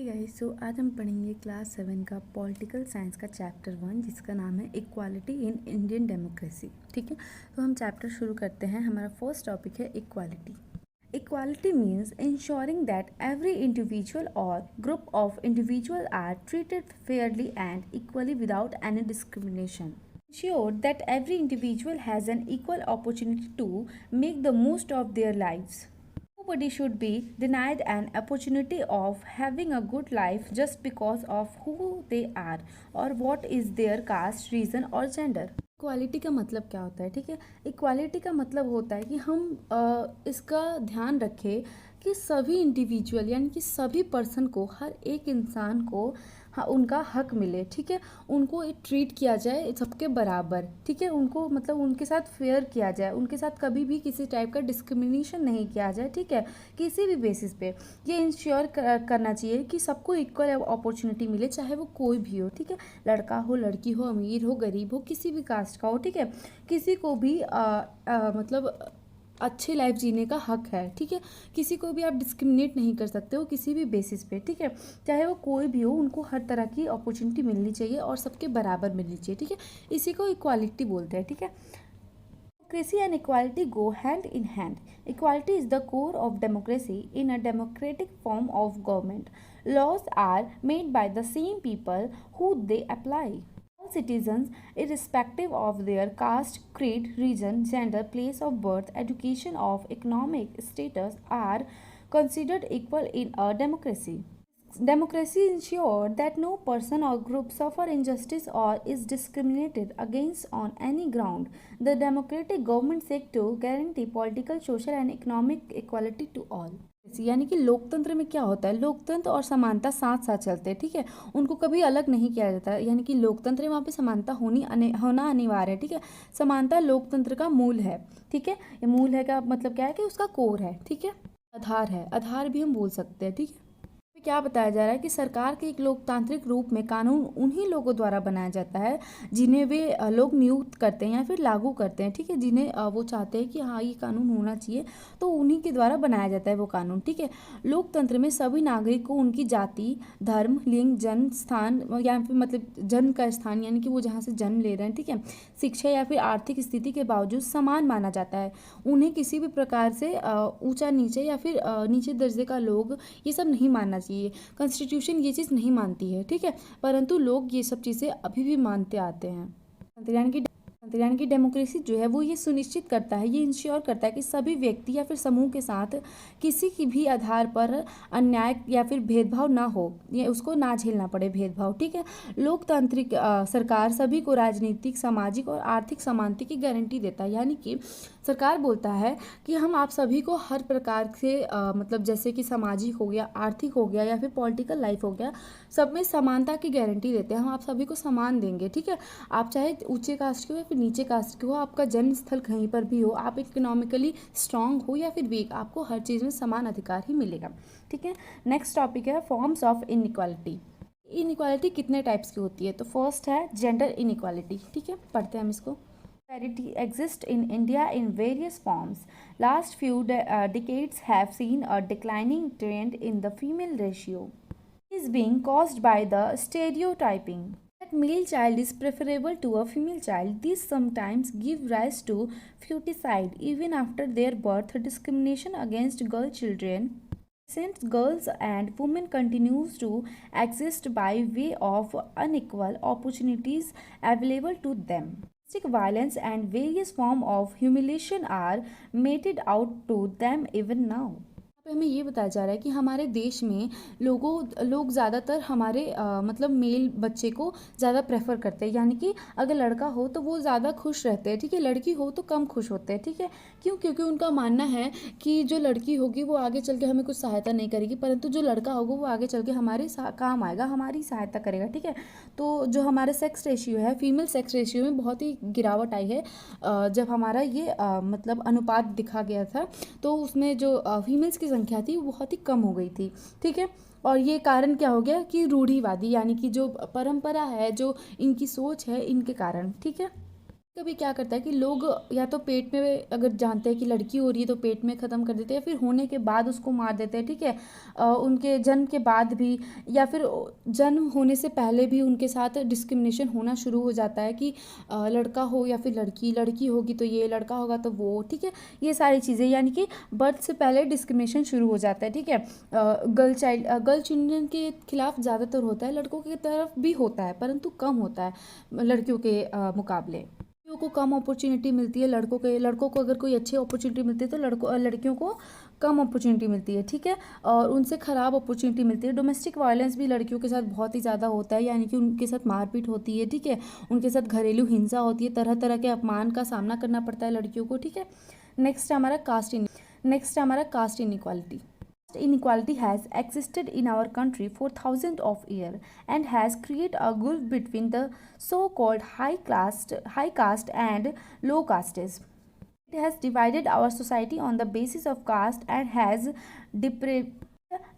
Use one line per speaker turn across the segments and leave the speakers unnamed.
Guys, सो आज हम पढ़ेंगे क्लास 7 का पॉलिटिकल साइंस का चैप्टर 1 जिसका नाम है इक्वालिटी इन इंडियन डेमोक्रेसी। ठीक है, तो हम चैप्टर शुरू करते हैं। हमारा फर्स्ट टॉपिक है equality. Equality means ensuring that every individual और group of individual are treated fairly and equally without any discrimination. Ensure that every individual has an equal opportunity to make the most of their lives. Nobody should be denied an opportunity of having a good life just because of who they are or what is their caste, reason or gender. Equality का मतलब क्या होता है? ठीक है, equality का मतलब होता है कि हम इसका ध्यान रखें कि सभी इंडिविजुअल यानी कि सभी पर्सन को, हर एक इंसान को हाँ उनका हक मिले। ठीक है, उनको ट्रीट किया जाए सबके बराबर। ठीक है, उनको मतलब उनके साथ फेयर किया जाए, उनके साथ कभी भी किसी टाइप का डिस्क्रिमिनेशन नहीं किया जाए। ठीक है, किसी भी बेसिस पे ये इंश्योर करना चाहिए कि सबको इक्वल अपॉर्चुनिटी मिले, चाहे वो कोई भी हो। ठीक है, लड़का हो, लड़की हो, अमीर हो, गरीब हो, किसी भी कास्ट का हो। ठीक है, किसी को भी मतलब अच्छी लाइफ जीने का हक है। ठीक है, किसी को भी आप डिस्क्रिमिनेट नहीं कर सकते हो किसी भी बेसिस पे। ठीक है, चाहे वो कोई भी हो, उनको हर तरह की अपॉर्चुनिटी मिलनी चाहिए और सबके बराबर मिलनी चाहिए। ठीक है, इसी को इक्वालिटी बोलते हैं। ठीक है, democracy and equality go hand in hand. Equality is the core of democracy. In a democratic form of government, laws are made by the same people who they apply. All citizens, irrespective of their caste, creed, region, gender, place of birth, education, or economic status, are considered equal in a democracy. Democracy ensures that no person or group suffer injustice or is discriminated against on any ground. The democratic government seeks to guarantee political, social and economic equality to all. यानी कि लोकतंत्र में क्या होता है, लोकतंत्र और समानता साथ साथ चलते हैं। ठीक है, उनको कभी अलग नहीं किया जाता। यानी कि लोकतंत्र में वहाँ पे समानता होना अनिवार्य है। ठीक है, समानता लोकतंत्र का मूल है। ठीक है, ये मूल है का मतलब क्या है कि उसका कोर है। ठीक है, आधार है, आधार भी हम बोल सकते हैं। ठीक है, क्या बताया जा रहा है कि सरकार के एक लोकतांत्रिक रूप में कानून उन्हीं लोगों द्वारा बनाया जाता है जिन्हें वे लोग नियुक्त करते हैं या फिर लागू करते हैं। ठीक है, जिन्हें वो चाहते हैं कि हाँ ये कानून होना चाहिए, तो उन्हीं के द्वारा बनाया जाता है वो कानून। ठीक है, लोकतंत्र में सभी नागरिक को उनकी जाति, धर्म, लिंग, जन्म स्थान या फिर मतलब जन्म का स्थान यानी कि वो जहाँ से जन्म ले रहे हैं, ठीक है, शिक्षा या फिर आर्थिक स्थिति के बावजूद समान माना जाता है। उन्हें किसी भी प्रकार से ऊंचा नीचे या फिर नीचे दर्जे का लोग ये सब नहीं मानना चाहिए। कॉन्स्टिट्यूशन ये चीज़ नहीं मानती है। ठीक है, परंतु लोग ये सब चीज़ें अभी भी मानते आते हैं। यानी कि डेमोक्रेसी जो है वो ये सुनिश्चित करता है, ये इंश्योर करता है कि सभी व्यक्ति या फिर समूह के साथ किसी की भी आधार पर अन्याय या फिर भेदभाव ना हो, ये उसको ना झेलना पड़े भेदभाव। ठीक है, लोकतांत्रिक सरकार सभी को राजनीतिक, सामाजिक और आर्थिक समानता की गारंटी देता है। यानी कि सरकार बोलता है कि हम आप सभी को हर प्रकार से मतलब जैसे कि सामाजिक हो गया, आर्थिक हो गया या फिर पॉलिटिकल लाइफ हो गया, सब में समानता की गारंटी देते हैं। हम आप सभी को समान देंगे। ठीक है, आप चाहे ऊंचे कास्ट के हो या फिर नीचे कास्ट के हो, आपका जन्म स्थल कहीं पर भी हो, आप इकोनॉमिकली स्ट्रांग हो या फिर वीक, आपको हर चीज़ में समान अधिकार ही मिलेगा। ठीक है, नेक्स्ट टॉपिक है फॉर्म्स ऑफ इनइक्वालिटी। इनइक्वालिटी कितने टाइप्स की होती है? तो फर्स्ट है जेंडर इनइक्वालिटी। ठीक है, पढ़ते हैं हम इसको। Disparity exists in India in various forms. Last few decades have seen a declining trend in the female ratio. It is being caused by the stereotyping that male child is preferable to a female child. This sometimes give rise to feticide even after their birth. Discrimination against girl children, since girls and women continues to exist by way of unequal opportunities available to them. Domestic violence and various forms of humiliation are meted out to them even now. पे हमें ये बताया जा रहा है कि हमारे देश में लोग ज़्यादातर हमारे मतलब मेल बच्चे को ज़्यादा प्रेफर करते हैं। यानी कि अगर लड़का हो तो वो ज़्यादा खुश रहते हैं। ठीक है, लड़की हो तो कम खुश होते हैं। ठीक है, क्यों? क्योंकि उनका मानना है कि जो लड़की होगी वो आगे चल के हमें कुछ सहायता नहीं करेगी, परंतु जो लड़का होगा वो आगे चल के हमारे काम आएगा, हमारी सहायता करेगा। ठीक है, तो जो हमारा सेक्स रेशियो है, फीमेल सेक्स रेशियो में बहुत ही गिरावट आई है। जब हमारा ये मतलब अनुपात दिखा गया था तो उसमें जो फीमेल्स की संख्या थी वो बहुत ही कम हो गई थी। ठीक है, और ये कारण क्या हो गया कि रूढ़िवादी यानी कि जो परंपरा है, जो इनकी सोच है, इनके कारण। ठीक है, कभी क्या करता है कि लोग या तो पेट में अगर जानते हैं कि लड़की हो रही है तो पेट में ख़त्म कर देते हैं, या फिर होने के बाद उसको मार देते हैं, ठीक है। उनके जन्म के बाद भी, या फिर जन्म होने से पहले भी उनके साथ डिस्क्रिमिनेशन होना शुरू हो जाता है कि लड़का हो या फिर लड़की, लड़की होगी तो ये, लड़का होगा तो वो, ठीक है। ये सारी चीज़ें यानी कि बर्थ से पहले डिस्क्रिमिनेशन शुरू हो जाता है, ठीक है। गर्ल चिल्ड्रन के खिलाफ ज़्यादातर होता है, लड़कों की तरफ भी होता है परंतु कम होता है लड़कियों के मुकाबले। लड़कियों को कम अपॉर्चुनिटी मिलती है, लड़कों को अगर कोई अच्छी अपॉर्चुनिटी मिलती है तो लड़कियों को कम अपॉर्चुनिटी मिलती है, ठीक है। और उनसे ख़राब अपॉर्चुनिटी मिलती है। डोमेस्टिक वायलेंस भी लड़कियों के साथ बहुत ही ज़्यादा होता है, यानी कि उनके साथ मारपीट होती है, ठीक है। उनके साथ घरेलू हिंसा होती है, तरह तरह के अपमान का सामना करना पड़ता है लड़कियों को, ठीक है। नेक्स्ट है हमारा caste inequality. Inequality has existed in our country for thousands of years and has created a gulf between the so-called high caste and low castes. It has divided our society on the basis of caste and has deprived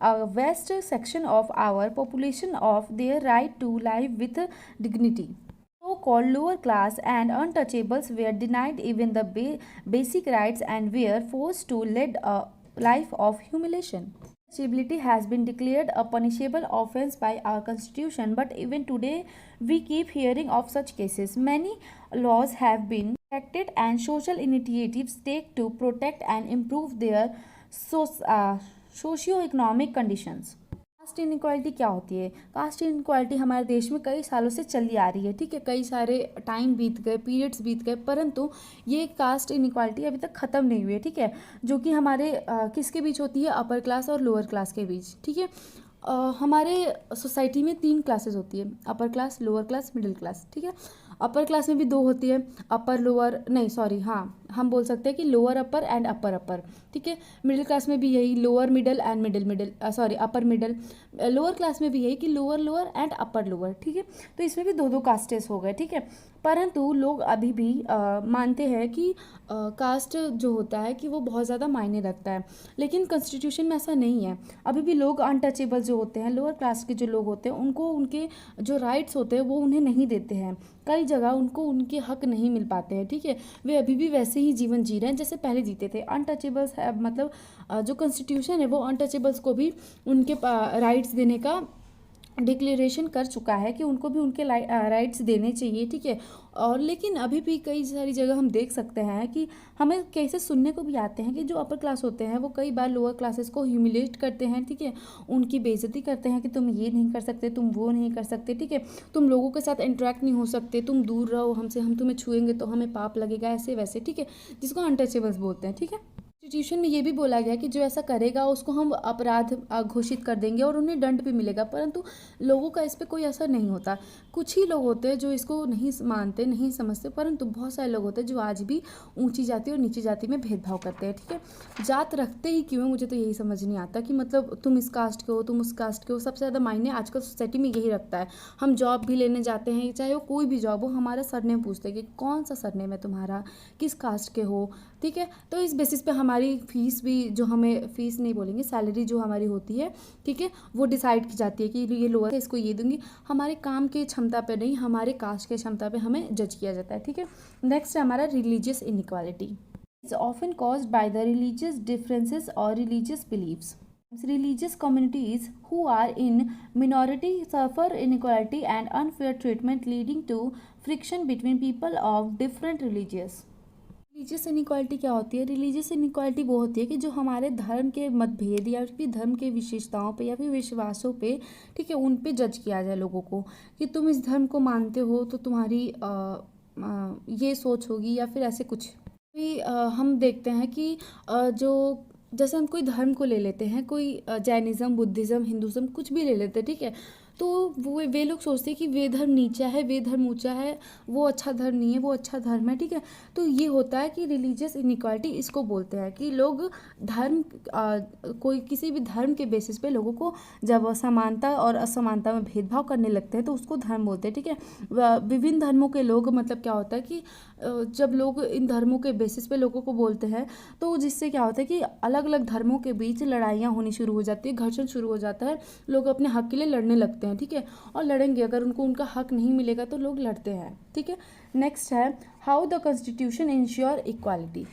a vast section of our population of their right to live with dignity. So-called lower class and untouchables were denied even the basic rights and were forced to lead a life of humiliation. Untouchability has been declared a punishable offense by our constitution, but even today we keep hearing of such cases. Many laws have been enacted and social initiatives take to protect and improve their socio-economic conditions. Caste inequality क्या होती है? Cast inequality हमारे देश में कई सालों से चली आ रही है, ठीक है। कई सारे टाइम बीत गए, पीरियड्स बीत गए, परंतु ये कास्ट इनइक्वालिटी अभी तक ख़त्म नहीं हुई है, ठीक है। जो कि हमारे किसके बीच होती है? अपर क्लास और लोअर क्लास के बीच, ठीक है। हमारे सोसाइटी में 3 क्लासेस होती है, upper class, lower class, middle class, ठीक है। अपर क्लास में भी 2 होती है, अपर लोअर, नहीं सॉरी, हाँ हम बोल सकते हैं कि लोअर अपर एंड अपर अपर, ठीक है। मिडिल क्लास में भी यही lower middle and middle sorry upper middle. Lower class में भी यही कि lower lower and upper lower, ठीक है। तो इसमें भी 2 कास्टेस हो गए, ठीक है। परंतु लोग अभी भी मानते हैं कि कास्ट जो होता है कि वो बहुत ज़्यादा मायने रखता है, लेकिन कॉन्स्टिट्यूशन में ऐसा नहीं है। अभी भी लोग अनटचेबल जो होते हैं, लोअर क्लास के जो लोग होते हैं, उनको उनके जो राइट्स होते हैं वो उन्हें नहीं देते हैं। कई जगह उनको उनके हक नहीं मिल पाते हैं, ठीक है। वे अभी भी वैसे ही जीवन जी रहे हैं जैसे पहले जीते थे। अनटचेबल्स है, मतलब जो कॉन्स्टिट्यूशन है वो अनटचेबल्स को भी उनके राइट्स देने का डिक्लेरेशन कर चुका है कि उनको भी उनके राइट्स देने चाहिए, ठीक है। और लेकिन अभी भी कई सारी जगह हम देख सकते हैं कि हमें कैसे सुनने को भी आते हैं कि जो अपर क्लास होते हैं वो कई बार लोअर क्लासेस को ह्यूमिलेट करते हैं, ठीक है। उनकी बेइज्जती करते हैं कि तुम ये नहीं कर सकते, तुम वो नहीं कर सकते, ठीक है। तुम लोगों के साथ इंटरेक्ट नहीं हो सकते, तुम दूर रहो हमसे, हम तुम्हें छुएंगे तो हमें पाप लगेगा, ऐसे वैसे, ठीक है। जिसको अनटचेबल्स बोलते हैं, ठीक है। कॉन्स्टिट्यूशन में ये भी बोला गया कि जो ऐसा करेगा उसको हम अपराध घोषित कर देंगे और उन्हें दंड भी मिलेगा, परंतु लोगों का इस पर कोई असर नहीं होता। कुछ ही लोग होते हैं जो इसको नहीं मानते, नहीं समझते, परंतु बहुत सारे लोग होते हैं जो आज भी ऊंची जाति और नीची जाति में भेदभाव करते हैं, ठीक है। जात रखते ही क्यों है मुझे तो यही समझ नहीं आता कि मतलब तुम इस कास्ट के हो, तुम उस कास्ट के हो। सबसे ज़्यादा मायने आजकल सोसाइटी में यही रखता है। हम जॉब भी लेने जाते हैं, चाहे वो कोई भी जॉब हो, हमारा सरनेम पूछते हैं कि कौन सा सरनेम है तुम्हारा, किस कास्ट के हो, ठीक है। तो इस बेसिस पे हमारी फीस भी, जो हमें फीस नहीं बोलेंगे, सैलरी जो हमारी होती है, ठीक है, वो डिसाइड की जाती है कि ये लोअर है इसको ये दूंगी। हमारे काम की क्षमता पे नहीं, हमारे कास्ट की क्षमता पे हमें जज किया जाता है, ठीक है। नेक्स्ट है हमारा religious inequality. It's often caused by the religious differences और religious beliefs. Religious communities who are in minority suffer inequality and unfair treatment, leading to friction between people of different religions. Religious inequality क्या होती है? Religious inequality वो होती है कि जो हमारे धर्म के मतभेद या फिर धर्म के विशेषताओं पे या फिर विश्वासों पे, ठीक है, उन पे जज किया जाए लोगों को कि तुम इस धर्म को मानते हो तो तुम्हारी ये सोच होगी या फिर ऐसे कुछ भी। हम देखते हैं कि जो जैसे हम कोई धर्म को ले लेते हैं, कोई जैनिज़्म, बुद्धिज़्म, हिंदुज़्म, कुछ भी ले लेते हैं, ठीक है। तो वे लोग सोचते हैं कि वे धर्म नीचा है, वे धर्म ऊंचा है, वो अच्छा धर्म नहीं है, वो अच्छा धर्म है, ठीक है। तो ये होता है कि रिलीजियस इनइक्वालिटी इसको बोलते हैं कि लोग धर्म कोई किसी भी धर्म के बेसिस पे लोगों को जब समानता और असमानता में भेदभाव करने लगते हैं तो उसको धर्म बोलते हैं, ठीक है। विभिन्न धर्मों के लोग, मतलब क्या होता है कि जब लोग इन धर्मों के बेसिस पे लोगों को बोलते हैं तो जिससे क्या होता है कि अलग अलग धर्मों के बीच लड़ाइयाँ होनी शुरू हो जाती है, घर्षण शुरू हो जाता है, लोग अपने हक के लिए लड़ने लगते हैं। होते हैं, ठीक है, और लड़ेंगे। अगर उनको उनका हक नहीं मिलेगा तो लोग लड़ते हैं, ठीक है। नेक्स्ट है how the constitution ensure equality.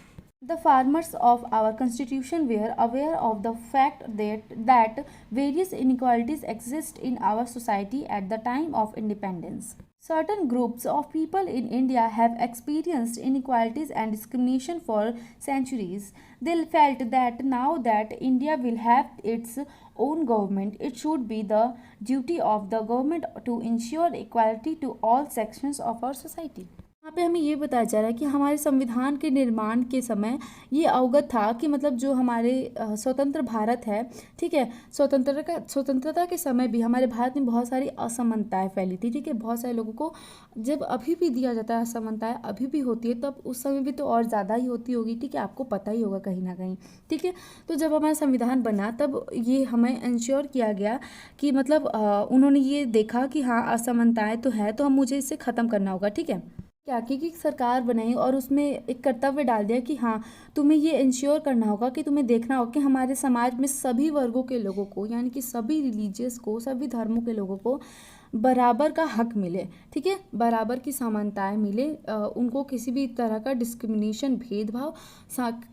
The farmers of our constitution were aware of the fact that various inequalities exist in our society at the time of independence. Certain groups of people in India have experienced inequalities and discrimination for centuries. They felt that now that India will have its own government, it should be the duty of the government to ensure equality to all sections of our society. यहाँ पे हमें ये बताया जा रहा है कि हमारे संविधान के निर्माण के समय ये अवगत था कि मतलब जो हमारे स्वतंत्र भारत है, ठीक है, स्वतंत्रता के समय भी हमारे भारत में बहुत सारी असमानताएं फैली थी, ठीक है। बहुत सारे लोगों को जब अभी भी दिया जाता है, असमानताएं अभी भी होती है, तब उस समय भी तो और ज़्यादा ही होती होगी, ठीक है, आपको पता ही होगा कहीं ना कहीं, ठीक है। तो जब हमारा संविधान बना तब ये हमें इंश्योर किया गया कि मतलब उन्होंने ये देखा कि हाँ असमानताएं तो है, तो हम मुझे इसे ख़त्म करना होगा, ठीक है। क्या की सरकार बनाई और उसमें एक कर्तव्य डाल दिया कि हाँ तुम्हें ये इंश्योर करना होगा कि तुम्हें देखना होगा कि हमारे समाज में सभी वर्गों के लोगों को, यानी कि सभी रिलीजियस को, सभी धर्मों के लोगों को बराबर का हक मिले, ठीक है, बराबर की समानताएं मिले, उनको किसी भी तरह का डिस्क्रिमिनेशन, भेदभाव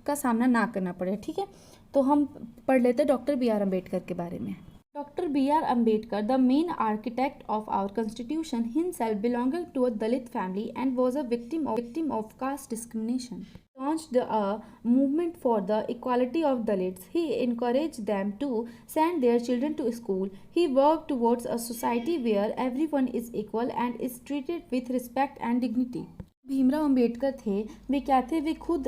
का सामना ना करना पड़े, ठीक है। तो हम पढ़ लेते हैं डॉक्टर B.R. अम्बेडकर के बारे में। Dr. B.R. Ambedkar, the main architect of our constitution, himself belonging to a Dalit family and was a victim of caste discrimination, launched a movement for the equality of Dalits. He encouraged them to send their children to school. He worked towards a society where everyone is equal and is treated with respect and dignity. Bhimrao Ambedkar थे, वे क्या थे, वे खुद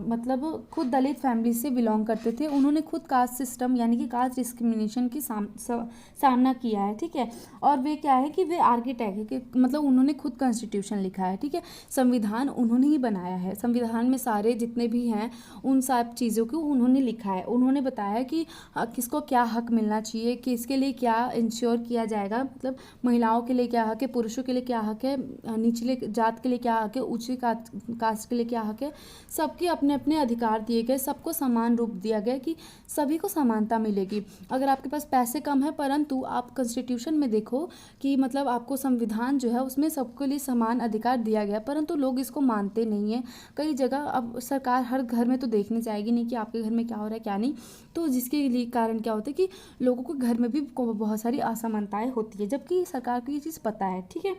मतलब खुद दलित family से belong करते थे। उन्होंने खुद कास्ट सिस्टम यानी कि कास्ट डिस्क्रिमिनेशन की सामना किया है, ठीक है। और वे क्या है कि वे आर्किटेक्ट है कि मतलब उन्होंने खुद कॉन्स्टिट्यूशन लिखा है, ठीक है। संविधान उन्होंने ही बनाया है, संविधान में सारे जितने भी हैं उन सब चीज़ों को उन्होंने लिखा है। उन्होंने बताया कि किसको क्या हक मिलना चाहिए, कि इसके लिए क्या इंश्योर किया जाएगा, मतलब महिलाओं के लिए क्या हक है, पुरुषों के लिए क्या हक है, निचले जात के लिए क्या हक है, ऊंची कास्ट के लिए क्या हक है। सबके अपने अपने अधिकार दिए गए, सबको समान रूप दिया गया कि सभी को समानता मिलेगी। अगर आपके पास पैसे कम है, परंतु आप कॉन्स्टिट्यूशन में देखो कि मतलब आपको संविधान जो है उसमें सबके लिए समान अधिकार दिया गया, परंतु लोग इसको मानते नहीं है। कई जगह अब सरकार हर घर में तो देखने जाएगी नहीं कि आपके घर में क्या हो रहा है क्या नहीं, तो जिसके लिए कारण क्या होता है कि लोगों को घर में भी बहुत सारी असमानताएं होती है, जबकि सरकार को ये चीज़ पता है, ठीक है।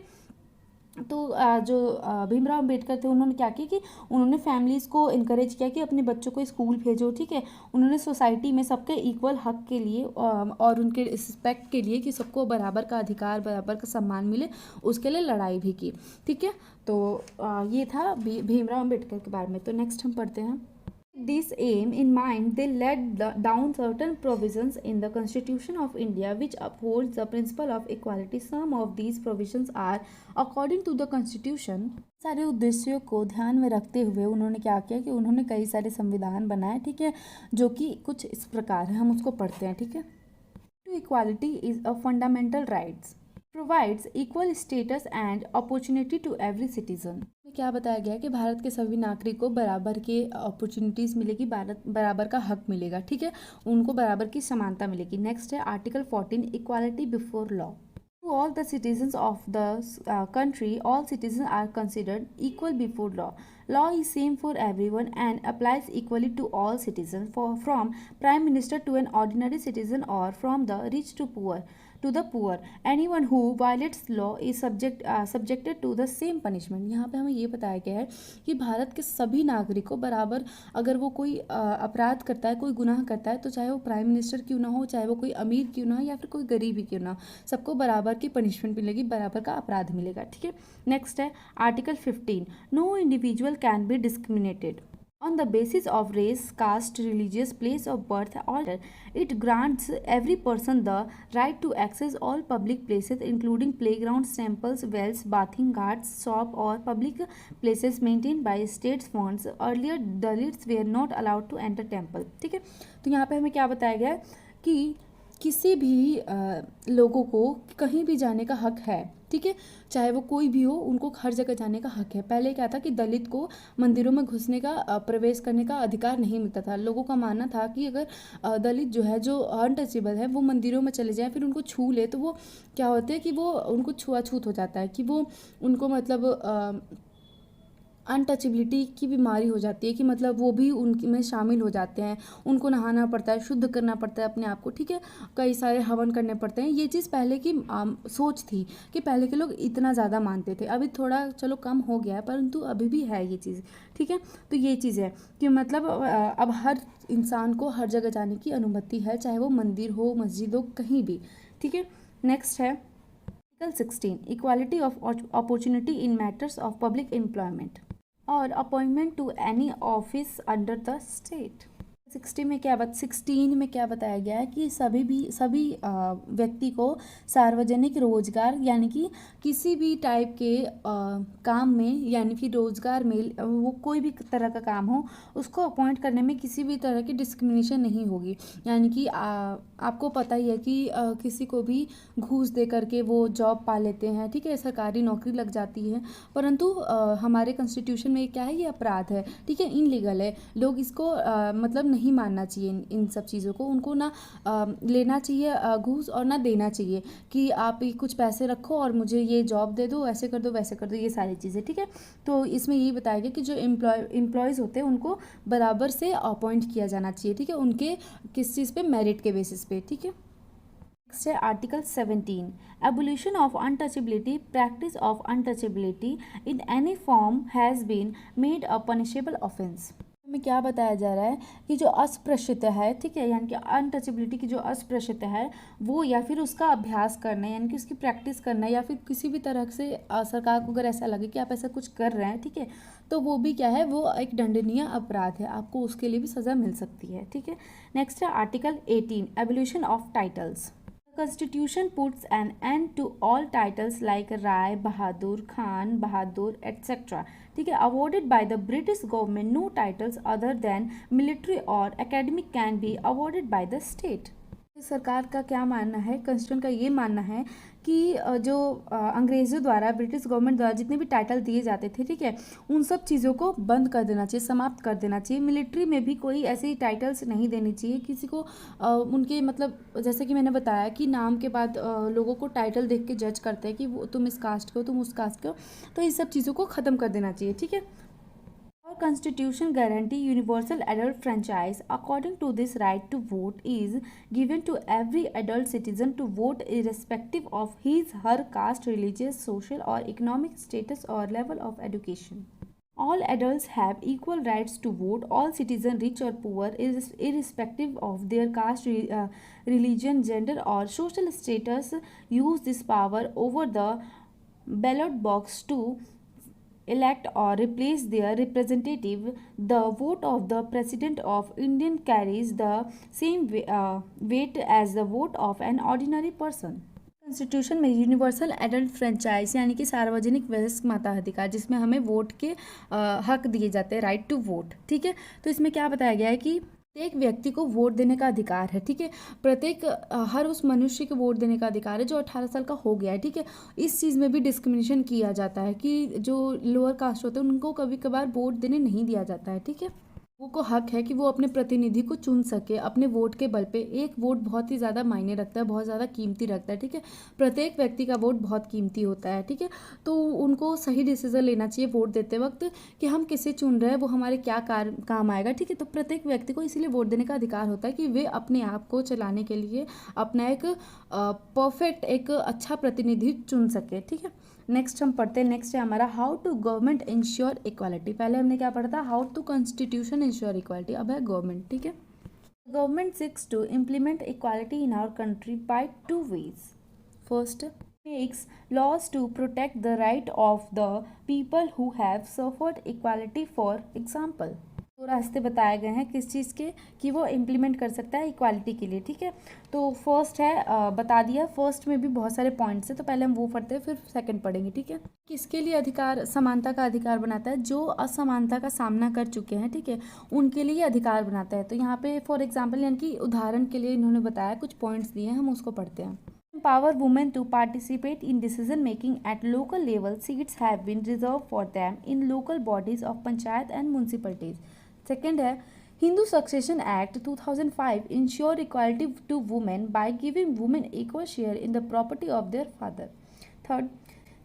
तो जो भीमराव अंबेडकर थे उन्होंने क्या किया कि उन्होंने फैमिलीज़ को इनकरेज किया कि अपने बच्चों को स्कूल भेजो, ठीक है। उन्होंने सोसाइटी में सबके इक्वल हक के लिए और उनके रिस्पेक्ट के लिए कि सबको बराबर का अधिकार, बराबर का सम्मान मिले, उसके लिए लड़ाई भी की, ठीक है। तो ये था भीमराव अंबेडकर के बारे में। तो नेक्स्ट हम पढ़ते हैं। This aim in mind, they laid down certain provisions in the Constitution of India which upholds the principle of equality. Some of these provisions are, according to the Constitution, सारे उद्देश्यों को ध्यान में रखते हुए उन्होंने क्या किया कि उन्होंने कई सारे संविधान बनाए, ठीक है, जो कि कुछ इस प्रकार है, हम उसको पढ़ते हैं, ठीक है। To equality is a fundamental rights, provides equal status and opportunity to every citizen. क्या बताया गया कि भारत के सभी नागरिक को बराबर के अपॉर्चुनिटीज़ मिलेगी, बराबर का हक मिलेगा, ठीक है, उनको बराबर की समानता मिलेगी। नेक्स्ट है article 14, equality before law. To all the citizens of the country, all citizens are considered equal before law. Law is same for everyone and applies equally to all citizens, from Prime Minister to an ordinary citizen or from the rich to the poor. Anyone who violates law is subjected to the same punishment. यहाँ पे हमें ये बताया गया है कि भारत के सभी नागरिकों बराबर, अगर वो कोई अपराध करता है, कोई गुनाह करता है, तो चाहे वो प्राइम मिनिस्टर क्यों ना हो, चाहे वो कोई अमीर क्यों ना हो या फिर कोई गरीब ही क्यों ना हो, सबको बराबर की पनिशमेंट मिलेगी, बराबर का अपराध मिलेगा, ठीक है। नेक्स्ट है article 15, no individual can be discriminated on the basis of race, caste, religious place of birth or it grants every person the right to access all public places including playgrounds, temples, wells, bathing ghats, shop or public places maintained by state funds. Earlier Dalits were not allowed to enter temple, ठीक है। तो यहाँ पे हमें क्या बताया गया कि किसी भी लोगों को कहीं भी जाने का हक है, ठीक है, चाहे वो कोई भी हो, उनको हर जगह जाने का हक है। पहले क्या था कि दलित को मंदिरों में घुसने का प्रवेश करने का अधिकार नहीं मिलता था। लोगों का मानना था कि अगर दलित जो है, जो अनटचेबल है, वो मंदिरों में चले जाएं, फिर उनको छू ले, तो वो क्या होता है कि वो उनको छुआछूत हो जाता है, कि वो उनको मतलब अनटचेबिलिटी की बीमारी हो जाती है, कि मतलब वो भी उनकी में शामिल हो जाते हैं। उनको नहाना पड़ता है, शुद्ध करना पड़ता है अपने आप को, ठीक है, कई सारे हवन करने पड़ते हैं। ये चीज़ पहले की सोच थी कि पहले के लोग इतना ज़्यादा मानते थे। अभी थोड़ा चलो कम हो गया है, परंतु अभी भी है ये चीज़, ठीक है। तो ये चीज़ है कि मतलब अब हर इंसान को हर जगह जाने की अनुमति है, चाहे वो मंदिर हो, मस्जिद हो, कहीं भी, ठीक है। नेक्स्ट है article 16, equality of opportunity in matters of public employment और appointment to any office under the state. 16 में क्या बताया गया है कि सभी व्यक्ति को सार्वजनिक रोजगार यानी कि किसी भी टाइप के काम में, यानी कि रोजगार में वो कोई भी तरह का काम हो, उसको अपॉइंट करने में किसी भी तरह की डिस्क्रिमिनेशन नहीं होगी। यानी कि आपको पता ही है कि किसी को भी घूस दे करके वो जॉब पा लेते हैं, ठीक है, सरकारी नौकरी लग जाती है, परंतु हमारे कॉन्स्टिट्यूशन में क्या है, ये अपराध है, ठीक है, इनलीगल है। लोग इसको मतलब नहीं मानना चाहिए इन सब चीज़ों को, उनको ना लेना चाहिए घूस, और ना देना चाहिए कि आप कुछ पैसे रखो और मुझे ये जॉब दे दो, ऐसे कर दो, वैसे कर दो, ये सारी चीज़ें, ठीक है। तो इसमें यही बताया गया कि जो एम्प्लॉयज़ होते हैं उनको बराबर से अपॉइंट किया जाना चाहिए, ठीक है, उनके किस चीज़ पे, मेरिट के बेसिस पे, ठीक है। नेक्स्ट है article 17, abolition of untouchability, practice of untouchability in any form has been made a punishable offence. में क्या बताया जा रहा है कि जो अस्पृश्यता है, ठीक है, यानी कि अनटचेबिलिटी की जो अस्पृश्यता है, वो या फिर उसका अभ्यास करना, यानी कि उसकी प्रैक्टिस करना, या फिर किसी भी तरह से सरकार को अगर ऐसा लगे कि आप ऐसा कुछ कर रहे हैं, ठीक है, तो वो भी क्या है, वो एक दंडनीय अपराध है, आपको उसके लिए भी सज़ा मिल सकती है, ठीक है। नेक्स्ट है article 18, abolition of titles. Constitution puts an end to all titles like Rai, Bahadur, Khan, Bahadur, etc. ठीक है, awarded by the British government. No titles other than military or academic can be awarded by the state. सरकार का क्या मानना है, constitution का ये मानना है कि जो अंग्रेज़ों द्वारा, ब्रिटिश गवर्नमेंट द्वारा जितने भी टाइटल दिए जाते थे, ठीक है, उन सब चीज़ों को बंद कर देना चाहिए, समाप्त कर देना चाहिए। मिलिट्री में भी कोई ऐसी टाइटल्स नहीं देनी चाहिए किसी को, उनके मतलब जैसे कि मैंने बताया कि नाम के बाद लोगों को टाइटल देख के जज करते हैं कि वो तुम इस कास्ट के हो, तुम उस कास्ट के हो, तो इस सब चीज़ों को ख़त्म कर देना चाहिए, ठीक है। Our constitution guarantee universal adult franchise. According to this, right to vote is given to every adult citizen to vote irrespective of his, her caste, religious, social or economic status or level of education. All adults have equal rights to vote. All citizens, rich or poor, irrespective of their caste, religion, gender or social status, use this power over the ballot box to elect or replace their representative. The vote of the President of India carries the same weight as the vote of an ordinary person. Constitution में universal adult franchise यानी कि सार्वजनिक वयस्क मताधिकार, जिसमें हमें vote के हक दिए जाते हैं, राइट टू वोट, ठीक है। तो इसमें क्या बताया गया है कि प्रत्येक व्यक्ति को वोट देने का अधिकार है, ठीक है, प्रत्येक हर उस मनुष्य को वोट देने का अधिकार है जो 18 साल का हो गया है, ठीक है। इस चीज़ में भी डिस्क्रिमिनेशन किया जाता है कि जो लोअर कास्ट होते हैं उनको कभी कभार वोट देने नहीं दिया जाता है, ठीक है। लोगों को हक है कि वो अपने प्रतिनिधि को चुन सके अपने वोट के बल पे। एक वोट बहुत ही ज़्यादा मायने रखता है, बहुत ज़्यादा कीमती रखता है, ठीक है, प्रत्येक व्यक्ति का वोट बहुत कीमती होता है, ठीक है। तो उनको सही डिसीजन लेना चाहिए वोट देते वक्त कि हम किसे चुन रहे हैं, वो हमारे क्या काम आएगा, ठीक है। तो प्रत्येक व्यक्ति को इसीलिए वोट देने का अधिकार होता है कि वे अपने आप को चलाने के लिए अपना एक परफेक्ट, एक अच्छा प्रतिनिधि चुन सके, ठीक है। नेक्स्ट हम पढ़ते हैं, नेक्स्ट है हमारा how to government ensure equality. पहले हमने क्या पढ़ा था, how to constitution ensure equality, अब है गवर्नमेंट, ठीक है। Government seeks to implement equality in our country by two ways. First, makes laws to protect the right of the people who have suffered equality, for example. तो रास्ते बताए गए हैं किस चीज़ के कि वो इम्प्लीमेंट कर सकता है इक्वालिटी के लिए, ठीक है। तो फर्स्ट है बता दिया, फर्स्ट में भी बहुत सारे पॉइंट्स हैं, तो पहले हम वो पढ़ते हैं फिर सेकंड पढ़ेंगे, ठीक है। किसके लिए अधिकार समानता का अधिकार बनाता है? जो असमानता का सामना कर चुके हैं, ठीक है, उनके लिए अधिकार बनाता है। तो यहाँ पे फॉर एग्जाम्पल यानी कि उदाहरण के लिए इन्होंने बताया, कुछ पॉइंट्स दिए हैं, हम उसको पढ़ते हैं। Empower women to participate in decision making at local level. Seats have been reserved for them in local bodies of panchayat and municipalities. Second है Hindu Succession Act 2005 ensure equality to women by giving women equal share in the property of their father. Third,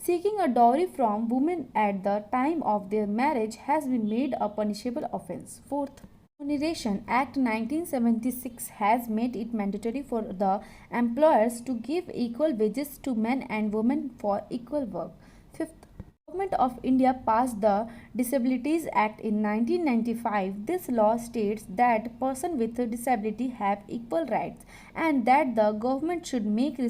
seeking a dowry from women at the time of their marriage has been made a punishable offence. Fourth, Remuneration Act 1976 has made it mandatory for the employers to give equal wages to men and women for equal work. Fifth, Government of India passed the Disabilities Act in 1995. This law states that persons with disability have equal rights and that the government should make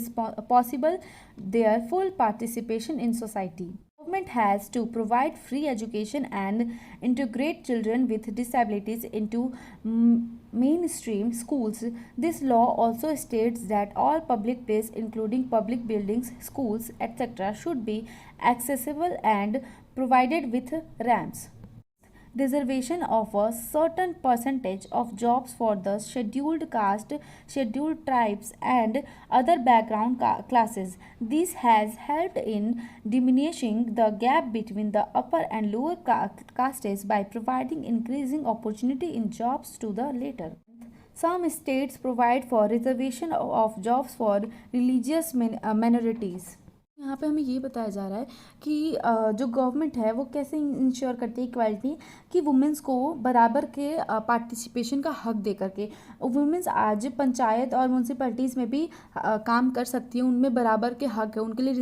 possible their full participation in society. Government has to provide free education and integrate children with disabilities into mainstream schools. This law also states that all public places, including public buildings, schools, etc., should be accessible and provided with ramps. Reservation of a certain percentage of jobs for the scheduled caste, scheduled tribes, and other background classes. This has helped in diminishing the gap between the upper and lower castes by providing increasing opportunity in jobs to the latter. Some states provide for reservation of jobs for religious minorities. यहाँ पे हमें ये बताया जा रहा है कि जो गवर्नमेंट है वो कैसे इंश्योर करती है इक्वालिटी, कि वुमेंस को बराबर के पार्टिसिपेशन का हक दे करके। वुमेंस आज पंचायत और म्यूनसिपैलिटीज़ में भी काम कर सकती हैं, उनमें बराबर के हक है, उनके लिए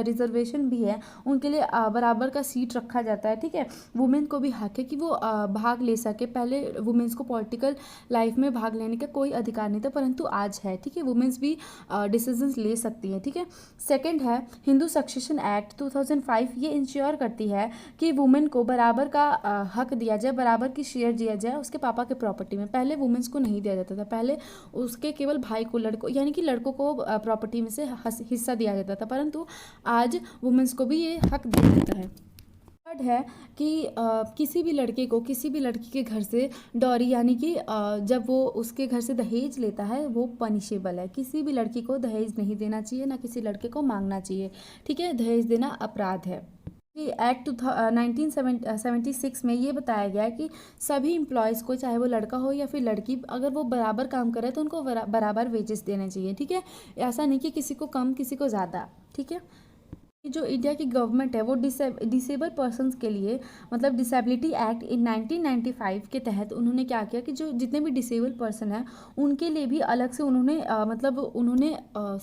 रिजर्वेशन भी है, उनके लिए बराबर का सीट रखा जाता है, ठीक है। वुमेन को भी हक है कि वो भाग ले सके। पहले वुमेंस को पॉलिटिकल लाइफ में भाग लेने का कोई अधिकार नहीं था, परंतु आज है, ठीक है। वुमेंस भी डिसीजंस ले सकती हैं, ठीक है। सेकेंड है हिंदू सक्सेशन एक्ट 2005। ये इंश्योर करती है कि वुमेन को बराबर का हक दिया जाए, बराबर की शेयर दिया जाए उसके पापा के प्रॉपर्टी में। पहले वुमेन्स को नहीं दिया जाता था, पहले उसके केवल भाई को, लड़कों यानी कि लड़कों को प्रॉपर्टी में से हिस्सा दिया जाता था, परंतु आज वुमेन्स को भी ये हक दिया जाता है। थर्ड है कि किसी भी लड़के को किसी भी लड़की के घर से डॉरी यानी कि जब वो उसके घर से दहेज लेता है वो पनिशेबल है। किसी भी लड़की को दहेज नहीं देना चाहिए, ना किसी लड़के को मांगना चाहिए, ठीक है। दहेज देना अपराध है। एक्ट 1976 में ये बताया गया है कि सभी एम्प्लॉयज़ को, चाहे वो लड़का हो या फिर लड़की, अगर वो बराबर काम करे तो उनको बराबर वेजेस देने चाहिए, ठीक है। ऐसा नहीं कि किसी को कम किसी को ज़्यादा, ठीक है। जो इंडिया की गवर्नमेंट है वो डिसेबल पर्सन्स के लिए, मतलब डिसेबिलिटी एक्ट इन 1995 के तहत उन्होंने क्या किया कि जो जितने भी डिसेबल पर्सन हैं उनके लिए भी अलग से उन्होंने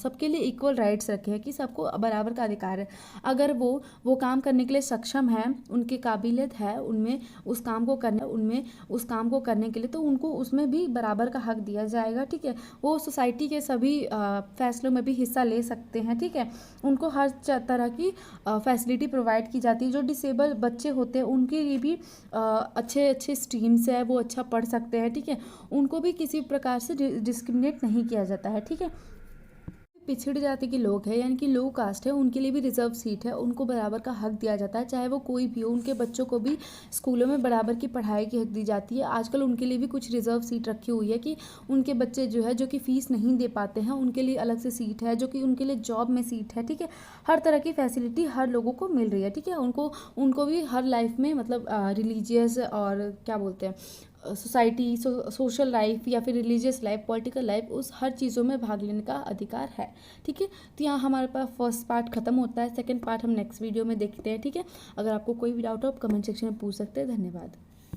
सबके लिए इक्वल राइट्स रखे हैं कि सबको बराबर का अधिकार है। अगर वो काम करने के लिए सक्षम है, उनकी काबिलियत है उनमें उस काम को करने के लिए, तो उनको उसमें भी बराबर का हक दिया जाएगा, ठीक है। वो सोसाइटी के सभी फैसलों में भी हिस्सा ले सकते हैं, ठीक है। उनको हर तरह की फैसिलिटी प्रोवाइड की जाती है। जो डिसेबल बच्चे होते हैं उनके लिए भी अच्छे स्ट्रीम्स है, वो अच्छा पढ़ सकते हैं, ठीक है। उनको भी किसी प्रकार से डिस्क्रिमिनेट नहीं किया जाता है, ठीक है। पिछड़ी जाति के लोग हैं यानी कि लो कास्ट है, उनके लिए भी रिजर्व सीट है, उनको बराबर का हक दिया जाता है, चाहे वो कोई भी हो। उनके बच्चों को भी स्कूलों में बराबर की पढ़ाई की हक दी जाती है। आजकल उनके लिए भी कुछ रिजर्व सीट रखी हुई है कि उनके बच्चे जो कि फ़ीस नहीं दे पाते हैं, उनके लिए अलग से सीट है, जो कि उनके लिए जॉब में सीट है, ठीक है। हर तरह की फैसिलिटी हर लोगों को मिल रही है, ठीक है। उनको भी हर लाइफ में, मतलब रिलीजियस और क्या बोलते हैं, सोसाइटी, सोशल लाइफ या फिर रिलीजियस लाइफ, पॉलिटिकल लाइफ, उस हर चीज़ों में भाग लेने का अधिकार है, ठीक है। तो यहाँ हमारे पास फर्स्ट पार्ट खत्म होता है, सेकंड पार्ट हम नेक्स्ट वीडियो में देखते हैं, ठीक है। अगर आपको कोई भी डाउट हो आप कमेंट सेक्शन में पूछ सकते हैं। धन्यवाद।